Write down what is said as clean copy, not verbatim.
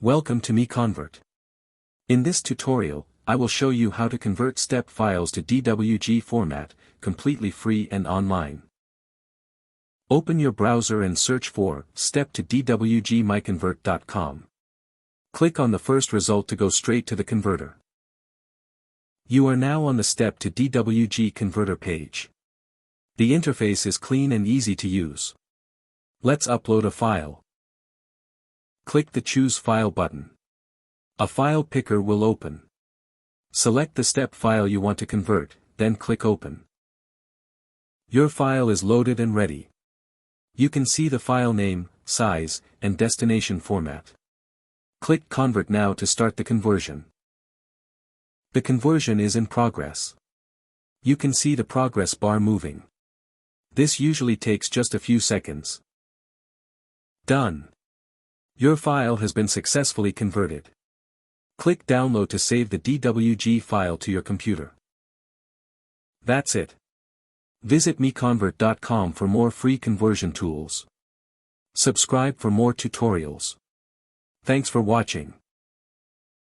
Welcome to MiConvert. In this tutorial, I will show you how to convert step files to DWG format, completely free and online. Open your browser and search for step to DWG MiConvert.com. Click on the first result to go straight to the converter. You are now on the step to DWG converter page. The interface is clean and easy to use. Let's upload a file. Click the Choose File button. A file picker will open. Select the step file you want to convert, then click Open. Your file is loaded and ready. You can see the file name, size, and destination format. Click Convert now to start the conversion. The conversion is in progress. You can see the progress bar moving. This usually takes just a few seconds. Done. Your file has been successfully converted. Click Download to save the DWG file to your computer. That's it. Visit MiConvert.com for more free conversion tools. Subscribe for more tutorials. Thanks for watching.